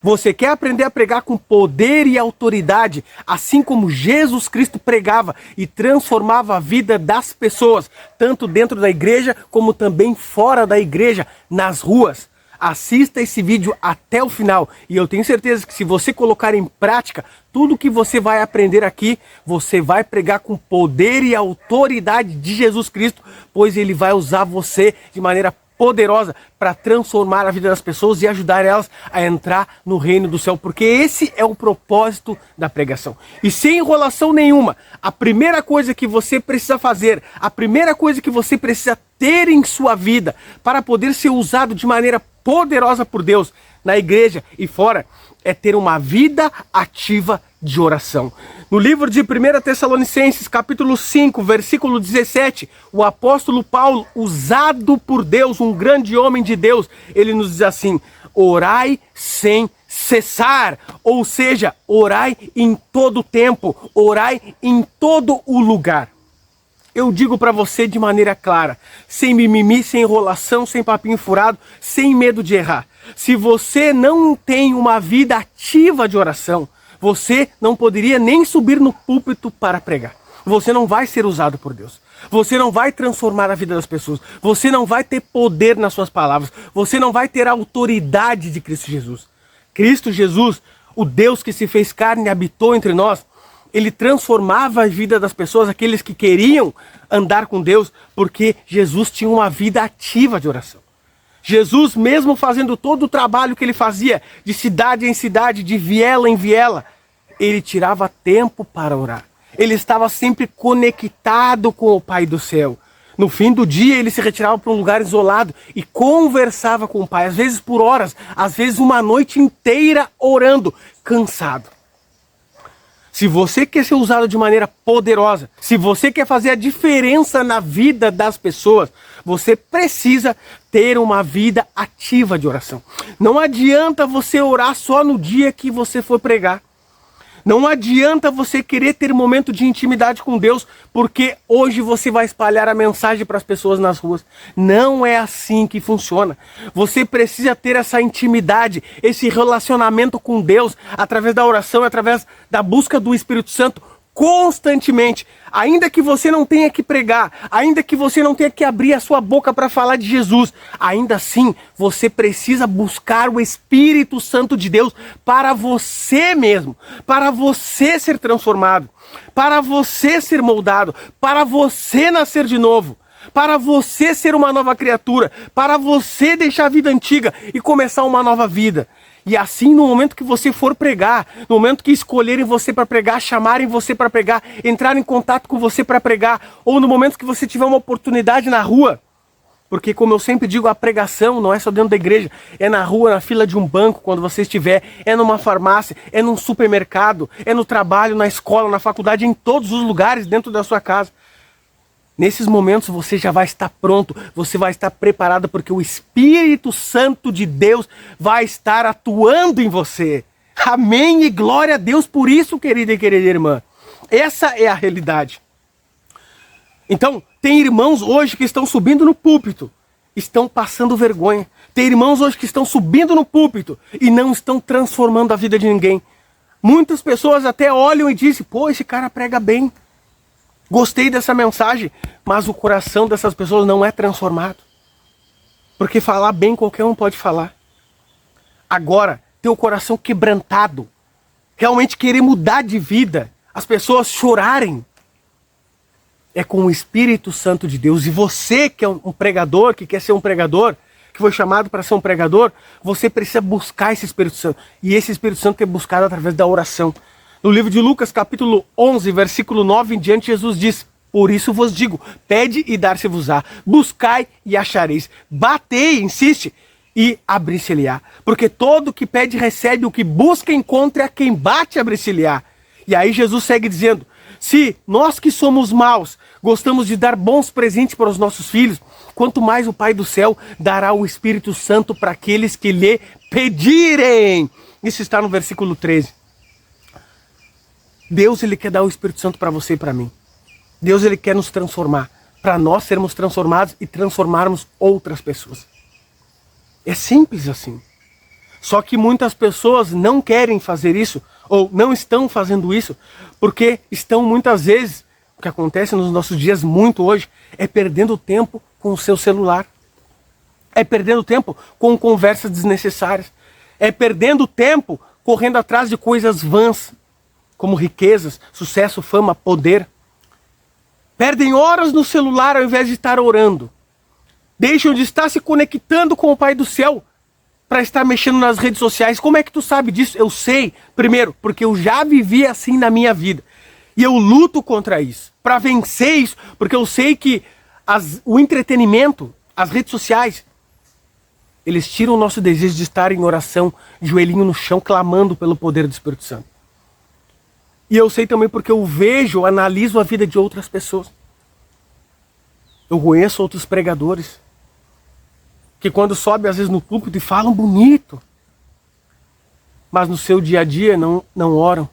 Você quer aprender a pregar com poder e autoridade, assim como Jesus Cristo pregava e transformava a vida das pessoas, tanto dentro da igreja como também fora da igreja, nas ruas? Assista esse vídeo até o final e eu tenho certeza que se você colocar em prática tudo que você vai aprender aqui, você vai pregar com poder e autoridade de Jesus Cristo, pois ele vai usar você de maneira poderosa para transformar a vida das pessoas e ajudar elas a entrar no reino do céu, porque esse é o propósito da pregação. E sem enrolação nenhuma, a primeira coisa que você precisa fazer, a primeira coisa que você precisa ter em sua vida para poder ser usado de maneira poderosa por Deus na igreja e fora, é ter uma vida ativa de oração. No livro de 1 Tessalonicenses, capítulo 5, versículo 17, o apóstolo Paulo, usado por Deus, um grande homem de Deus, ele nos diz assim: orai sem cessar, ou seja, orai em todo tempo, orai em todo o lugar. Eu digo para você de maneira clara, sem mimimi, sem enrolação, sem papinho furado, sem medo de errar. Se você não tem uma vida ativa de oração, você não poderia nem subir no púlpito para pregar. Você não vai ser usado por Deus. Você não vai transformar a vida das pessoas. Você não vai ter poder nas suas palavras. Você não vai ter a autoridade de Cristo Jesus. Cristo Jesus, o Deus que se fez carne e habitou entre nós, ele transformava a vida das pessoas, aqueles que queriam andar com Deus, porque Jesus tinha uma vida ativa de oração. Jesus, mesmo fazendo todo o trabalho que ele fazia, de cidade em cidade, de viela em viela, ele tirava tempo para orar. Ele estava sempre conectado com o Pai do céu. No fim do dia, ele se retirava para um lugar isolado e conversava com o Pai, às vezes por horas, às vezes uma noite inteira orando, cansado. Se você quer ser usado de maneira poderosa, se você quer fazer a diferença na vida das pessoas, você precisa ter uma vida ativa de oração. Não adianta você orar só no dia que você for pregar. Não adianta você querer ter um momento de intimidade com Deus, porque hoje você vai espalhar a mensagem para as pessoas nas ruas. Não é assim que funciona. Você precisa ter essa intimidade, esse relacionamento com Deus, através da oração, através da busca do Espírito Santo, constantemente. Ainda que você não tenha que pregar, ainda que você não tenha que abrir a sua boca para falar de Jesus, ainda assim você precisa buscar o Espírito Santo de Deus para você mesmo, para você ser transformado, para você ser moldado, para você nascer de novo, para você ser uma nova criatura, para você deixar a vida antiga e começar uma nova vida. E assim, no momento que você for pregar, no momento que escolherem você para pregar, chamarem você para pregar, entrarem em contato com você para pregar, ou no momento que você tiver uma oportunidade na rua, porque como eu sempre digo, a pregação não é só dentro da igreja, é na rua, na fila de um banco, quando você estiver, é numa farmácia, é num supermercado, é no trabalho, na escola, na faculdade, em todos os lugares dentro da sua casa. Nesses momentos você já vai estar pronto, você vai estar preparado, porque o Espírito Santo de Deus vai estar atuando em você. Amém e glória a Deus por isso, querida e querida irmã. Essa é a realidade. Então, tem irmãos hoje que estão subindo no púlpito, estão passando vergonha. Tem irmãos hoje que estão subindo no púlpito e não estão transformando a vida de ninguém. Muitas pessoas até olham e dizem: pô, esse cara prega bem. Gostei dessa mensagem, mas o coração dessas pessoas não é transformado. Porque falar bem qualquer um pode falar. Agora, ter o coração quebrantado, realmente querer mudar de vida, as pessoas chorarem, é com o Espírito Santo de Deus. E você que é um pregador, que quer ser um pregador, que foi chamado para ser um pregador, você precisa buscar esse Espírito Santo. E esse Espírito Santo é buscado através da oração. No livro de Lucas, capítulo 11, versículo 9 em diante, Jesus diz: por isso vos digo, pede e dar-se-vos-á, buscai e achareis, batei, insiste, e abrir-se-lhe-á. Porque todo que pede recebe, o que busca encontra, a quem bate abrir-se-lhe-á. E aí Jesus segue dizendo: se nós que somos maus gostamos de dar bons presentes para os nossos filhos, quanto mais o Pai do céu dará o Espírito Santo para aqueles que lhe pedirem. Isso está no versículo 13. Deus, ele quer dar o Espírito Santo para você e para mim. Deus, ele quer nos transformar, para nós sermos transformados e transformarmos outras pessoas. É simples assim. Só que muitas pessoas não querem fazer isso, ou não estão fazendo isso, porque estão muitas vezes, o que acontece nos nossos dias muito hoje, é perdendo tempo com o seu celular. É perdendo tempo com conversas desnecessárias. É perdendo tempo correndo atrás de coisas vãs, como riquezas, sucesso, fama, poder. Perdem horas no celular ao invés de estar orando. Deixam de estar se conectando com o Pai do Céu para estar mexendo nas redes sociais. Como é que tu sabe disso? Eu sei, primeiro, porque eu já vivi assim na minha vida. E eu luto contra isso, para vencer isso, porque eu sei que o entretenimento, as redes sociais, eles tiram o nosso desejo de estar em oração, joelhinho no chão, clamando pelo poder do Espírito Santo. E eu sei também porque eu vejo, analiso a vida de outras pessoas. Eu conheço outros pregadores que quando sobem às vezes no púlpito e falam bonito, mas no seu dia a dia não oram,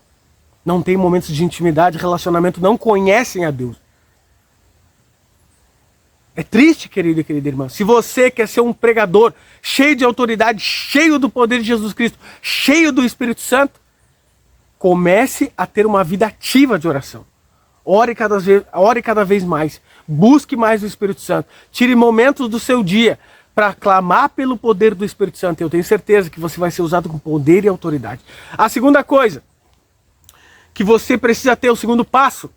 não tem momentos de intimidade, relacionamento, não conhecem a Deus. É triste, querido e querida irmã. Se você quer ser um pregador cheio de autoridade, cheio do poder de Jesus Cristo, cheio do Espírito Santo, comece a ter uma vida ativa de oração. Ore cada vez mais. Busque mais o Espírito Santo. Tire momentos do seu dia para clamar pelo poder do Espírito Santo. Eu tenho certeza que você vai ser usado com poder e autoridade. A segunda coisa que você precisa ter, o segundo passo,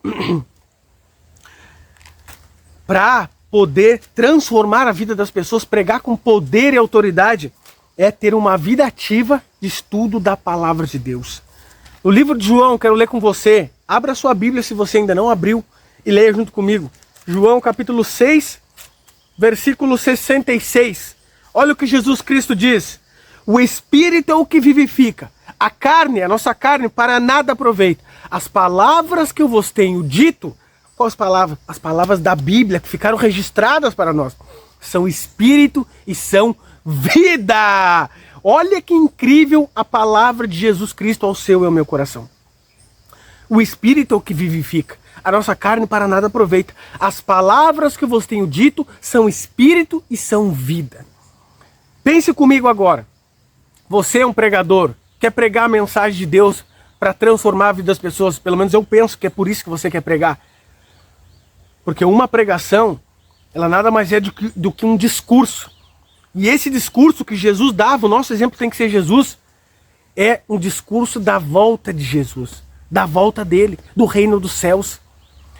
para poder transformar a vida das pessoas, pregar com poder e autoridade, é ter uma vida ativa de estudo da palavra de Deus. No livro de João, quero ler com você. Abra sua Bíblia se você ainda não abriu e leia junto comigo. João capítulo 6, versículo 66. Olha o que Jesus Cristo diz. O Espírito é o que vivifica. A carne, a nossa carne, para nada aproveita. As palavras que eu vos tenho dito, quais palavras? As palavras da Bíblia que ficaram registradas para nós. São Espírito e são vida. Olha que incrível a palavra de Jesus Cristo ao seu e ao meu coração. O Espírito é o que vivifica. A nossa carne para nada aproveita. As palavras que eu vos tenho dito são Espírito e são vida. Pense comigo agora. Você é um pregador, quer pregar a mensagem de Deus para transformar a vida das pessoas. Pelo menos eu penso que é por isso que você quer pregar. Porque uma pregação, ela nada mais é do que um discurso. E esse discurso que Jesus dava, o nosso exemplo tem que ser Jesus, é um discurso da volta de Jesus, da volta dele, do reino dos céus.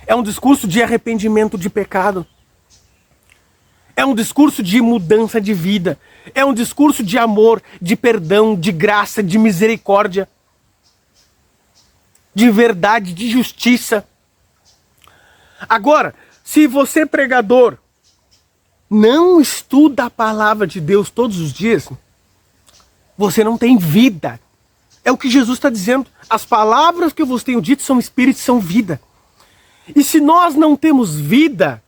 É um discurso de arrependimento de pecado. É um discurso de mudança de vida. É um discurso de amor, de perdão, de graça, de misericórdia, de verdade, de justiça. Agora, se você, pregador, não estuda a palavra de Deus todos os dias, você não tem vida. É o que Jesus está dizendo. As palavras que eu vos tenho dito são espírito e são vida. E se nós não temos vida,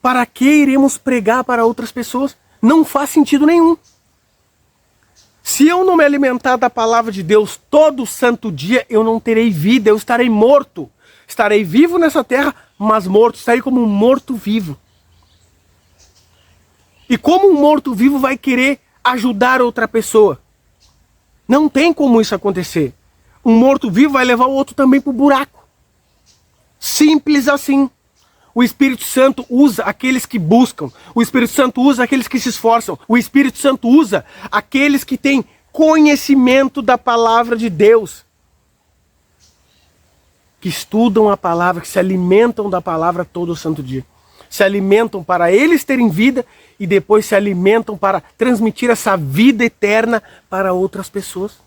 para que iremos pregar para outras pessoas? Não faz sentido nenhum. Se eu não me alimentar da palavra de Deus todo santo dia, eu não terei vida, eu estarei morto. Estarei vivo nessa terra, mas morto. Estarei como um morto-vivo. E como um morto-vivo vai querer ajudar outra pessoa? Não tem como isso acontecer. Um morto-vivo vai levar o outro também para o buraco. Simples assim. O Espírito Santo usa aqueles que buscam. O Espírito Santo usa aqueles que se esforçam. O Espírito Santo usa aqueles que têm conhecimento da palavra de Deus. Que estudam a palavra, que se alimentam da palavra todo o santo dia. Se alimentam para eles terem vida e depois se alimentam para transmitir essa vida eterna para outras pessoas.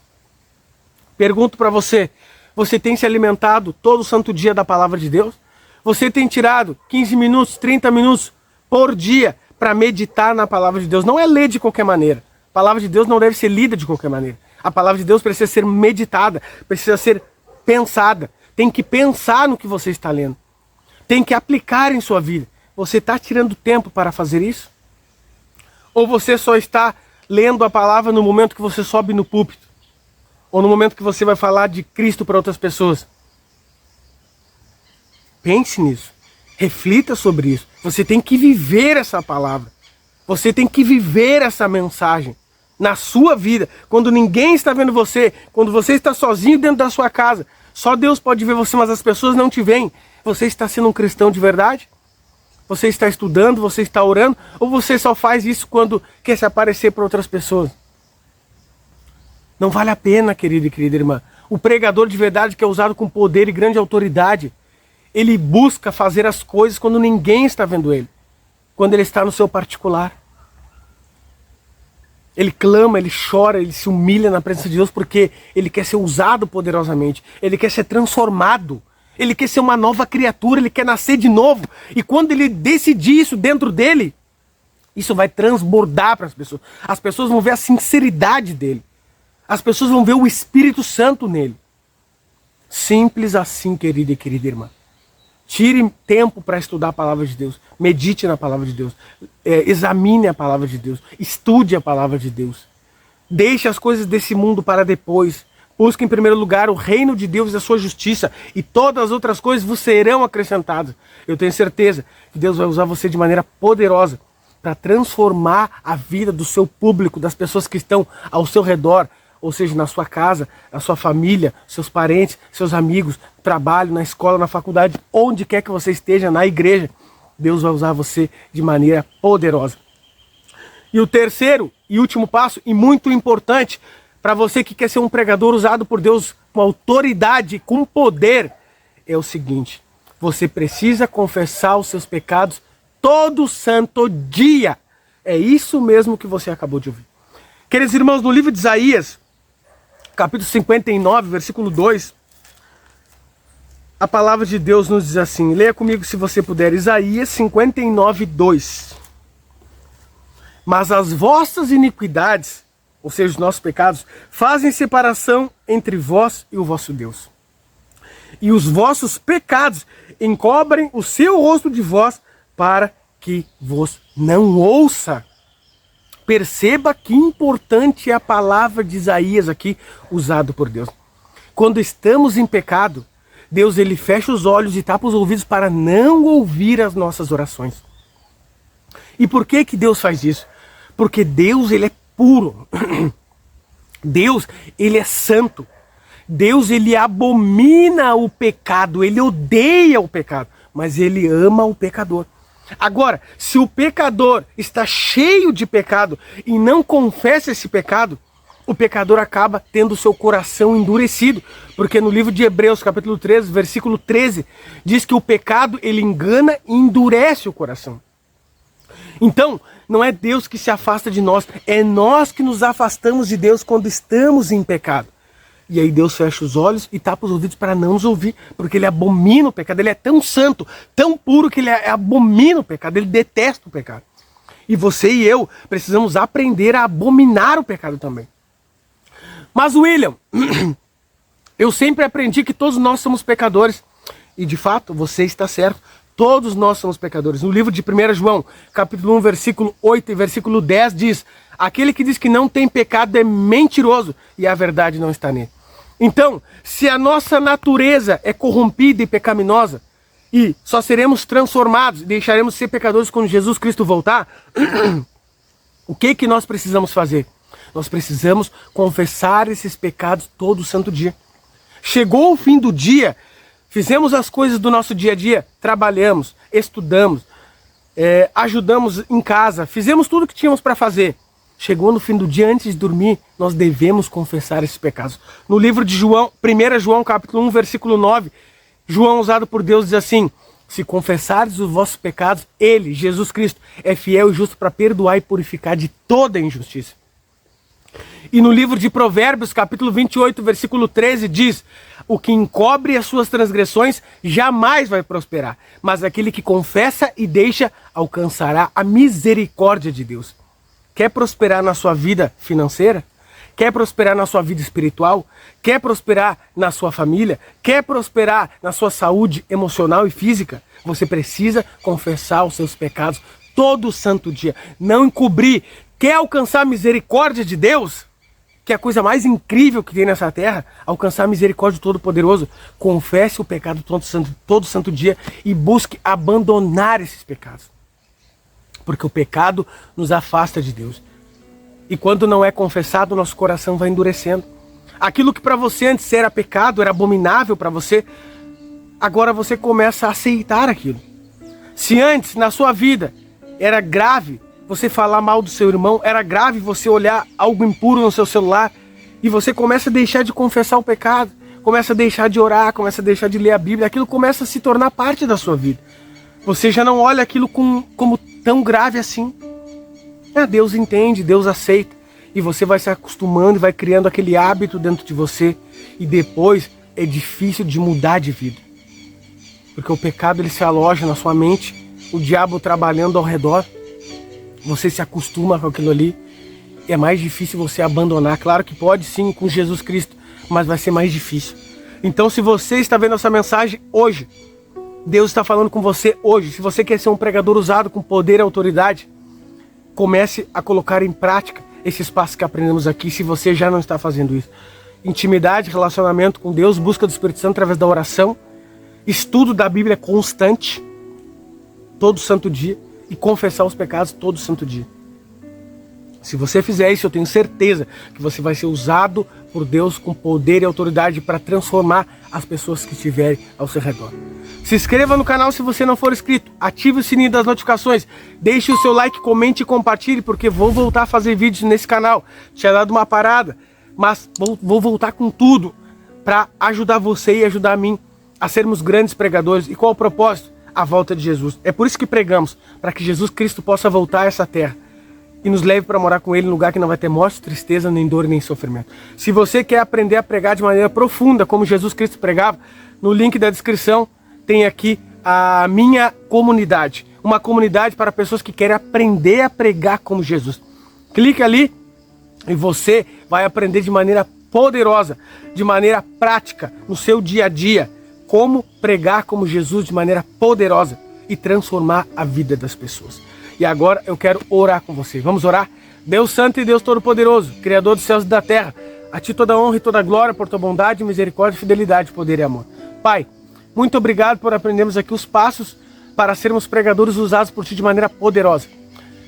Pergunto para você, você tem se alimentado todo o santo dia da palavra de Deus? Você tem tirado 15 minutos, 30 minutos por dia para meditar na palavra de Deus? Não é ler de qualquer maneira. A palavra de Deus não deve ser lida de qualquer maneira. A palavra de Deus precisa ser meditada, precisa ser pensada. Tem que pensar no que você está lendo. Tem que aplicar em sua vida. Você está tirando tempo para fazer isso? Ou você só está lendo a palavra no momento que você sobe no púlpito? Ou no momento que você vai falar de Cristo para outras pessoas? Pense nisso. Reflita sobre isso. Você tem que viver essa palavra. Você tem que viver essa mensagem. na sua vida, quando ninguém está vendo você, quando você está sozinho dentro da sua casa, só Deus pode ver você, mas as pessoas não te veem. Você está sendo um cristão de verdade? Você está estudando, você está orando, ou você só faz isso quando quer se aparecer para outras pessoas? Não vale a pena, querido e querida irmã. O pregador de verdade, que é usado com poder e grande autoridade, ele busca fazer as coisas quando ninguém está vendo ele, quando ele está no seu particular. Ele clama, ele chora, ele se humilha na presença de Deus porque ele quer ser usado poderosamente, ele quer ser transformado, ele quer ser uma nova criatura, ele quer nascer de novo. E quando ele decidir isso dentro dele, isso vai transbordar para as pessoas. As pessoas vão ver a sinceridade dele. As pessoas vão ver o Espírito Santo nele. Simples assim, querida e querida irmã. Tire tempo para estudar a palavra de Deus. Medite na palavra de Deus. Examine a palavra de Deus. Estude a palavra de Deus. Deixe as coisas desse mundo para depois. Busque em primeiro lugar o reino de Deus e a sua justiça. E todas as outras coisas vos serão acrescentadas. Eu tenho certeza que Deus vai usar você de maneira poderosa para transformar a vida do seu público, das pessoas que estão ao seu redor. Ou seja, na sua casa, na sua família, seus parentes, seus amigos, no trabalho, na escola, na faculdade, onde quer que você esteja, na igreja, Deus vai usar você de maneira poderosa. E o terceiro e último passo, e muito importante, para você que quer ser um pregador usado por Deus com autoridade, com poder, é o seguinte: você precisa confessar os seus pecados todo santo dia. É isso mesmo que você acabou de ouvir. Queridos irmãos, no livro de Isaías, capítulo 59, versículo 2, a palavra de Deus nos diz assim, leia comigo se você puder, Isaías 59, 2. Mas as vossas iniquidades, ou seja, os nossos pecados, fazem separação entre vós e o vosso Deus. E os vossos pecados encobrem o seu rosto de vós para que vos não ouça. Perceba que importante é a palavra de Isaías aqui, usado por Deus. Quando estamos em pecado, Deus ele fecha os olhos e tapa os ouvidos para não ouvir as nossas orações. E por que que Deus faz isso? Porque Deus ele é puro. Deus ele é santo. Deus ele abomina o pecado, ele odeia o pecado, mas ele ama o pecador. Agora, se o pecador está cheio de pecado e não confessa esse pecado, o pecador acaba tendo o seu coração endurecido. Porque no livro de Hebreus, capítulo 13, versículo 13, diz que o pecado, ele engana e endurece o coração. Então, não é Deus que se afasta de nós, é nós que nos afastamos de Deus quando estamos em pecado. E aí Deus fecha os olhos e tapa os ouvidos para não nos ouvir, porque ele abomina o pecado, ele é tão santo, tão puro que ele abomina o pecado, ele detesta o pecado. E você e eu precisamos aprender a abominar o pecado também. Mas William, eu sempre aprendi que todos nós somos pecadores, e de fato você está certo, todos nós somos pecadores. No livro de 1 João, capítulo 1, versículo 8 e versículo 10 diz: aquele que diz que não tem pecado é mentiroso e a verdade não está nele. Então, se a nossa natureza é corrompida e pecaminosa, e só seremos transformados e deixaremos de ser pecadores quando Jesus Cristo voltar, o que nós precisamos fazer? Nós precisamos confessar esses pecados todo santo dia. Chegou o fim do dia, fizemos as coisas do nosso dia a dia, trabalhamos, estudamos, ajudamos em casa, fizemos tudo o que tínhamos para fazer. Chegou no fim do dia, antes de dormir, nós devemos confessar esses pecados. No livro de João, 1 João, capítulo 1, versículo 9, João, usado por Deus, diz assim: se confessares os vossos pecados, ele, Jesus Cristo, é fiel e justo para perdoar e purificar de toda injustiça. E no livro de Provérbios, capítulo 28, versículo 13, diz: o que encobre as suas transgressões jamais vai prosperar, mas aquele que confessa e deixa alcançará a misericórdia de Deus. Quer prosperar na sua vida financeira? Quer prosperar na sua vida espiritual? Quer prosperar na sua família? Quer prosperar na sua saúde emocional e física? Você precisa confessar os seus pecados todo santo dia. Não encobrir. Quer alcançar a misericórdia de Deus? Que é a coisa mais incrível que tem nessa terra, alcançar a misericórdia do Todo-Poderoso. Confesse o pecado todo santo dia e busque abandonar esses pecados. Porque o pecado nos afasta de Deus. E quando não é confessado, nosso coração vai endurecendo. Aquilo que para você antes era pecado, era abominável para você, agora você começa a aceitar aquilo. Se antes, na sua vida, era grave você falar mal do seu irmão, era grave você olhar algo impuro no seu celular, e você começa a deixar de confessar o pecado, começa a deixar de orar, começa a deixar de ler a Bíblia, aquilo começa a se tornar parte da sua vida. Você já não olha aquilo como tão grave assim. Deus entende, Deus aceita, e você vai se acostumando e vai criando aquele hábito dentro de você, e depois é difícil de mudar de vida. Porque o pecado ele se aloja na sua mente, o diabo trabalhando ao redor, você se acostuma com aquilo ali, é mais difícil você abandonar. Claro que pode sim com Jesus Cristo, mas vai ser mais difícil. Então se você está vendo essa mensagem hoje, Deus está falando com você hoje, se você quer ser um pregador usado com poder e autoridade, comece a colocar em prática esses passos que aprendemos aqui, se você já não está fazendo isso. Intimidade, relacionamento com Deus, busca do Espírito Santo através da oração, estudo da Bíblia constante, todo santo dia, e confessar os pecados todo santo dia. Se você fizer isso, eu tenho certeza que você vai ser usado por Deus com poder e autoridade para transformar as pessoas que estiverem ao seu redor. Se inscreva no canal se você não for inscrito, ative o sininho das notificações, deixe o seu like, comente e compartilhe, porque vou voltar a fazer vídeos nesse canal. Tinha dado uma parada, mas vou voltar com tudo para ajudar você e ajudar a mim a sermos grandes pregadores. E qual o propósito? A volta de Jesus. É por isso que pregamos, para que Jesus Cristo possa voltar a essa terra e nos leve para morar com Ele em um lugar que não vai ter morte, tristeza, nem dor, nem sofrimento. Se você quer aprender a pregar de maneira profunda, como Jesus Cristo pregava, no link da descrição tem aqui a minha comunidade. Uma comunidade para pessoas que querem aprender a pregar como Jesus. Clique ali e você vai aprender de maneira poderosa, de maneira prática, no seu dia a dia, como pregar como Jesus de maneira poderosa e transformar a vida das pessoas. E agora eu quero orar com você. Vamos orar? Deus Santo e Deus Todo-Poderoso, Criador dos céus e da terra, a Ti toda honra e toda glória por Tua bondade, misericórdia, fidelidade, poder e amor. Pai, muito obrigado por aprendermos aqui os passos para sermos pregadores usados por Ti de maneira poderosa.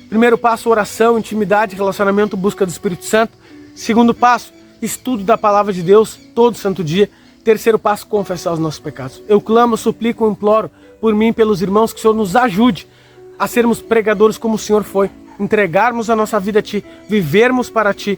Primeiro passo, oração, intimidade, relacionamento, busca do Espírito Santo. Segundo passo, estudo da palavra de Deus todo santo dia. Terceiro passo, confessar os nossos pecados. Eu clamo, suplico, imploro por mim e pelos irmãos que o Senhor nos ajude a sermos pregadores como o Senhor foi. Entregarmos a nossa vida a Ti, vivermos para Ti,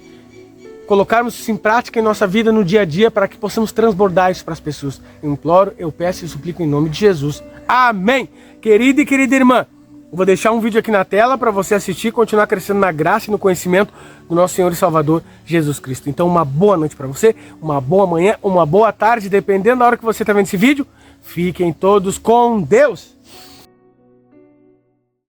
colocarmos isso em prática em nossa vida no dia a dia para que possamos transbordar isso para as pessoas. Eu imploro, eu peço e suplico em nome de Jesus. Amém! Querida e querida irmã, eu vou deixar um vídeo aqui na tela para você assistir e continuar crescendo na graça e no conhecimento do nosso Senhor e Salvador Jesus Cristo. Então uma boa noite para você, uma boa manhã, uma boa tarde, dependendo da hora que você está vendo esse vídeo. Fiquem todos com Deus!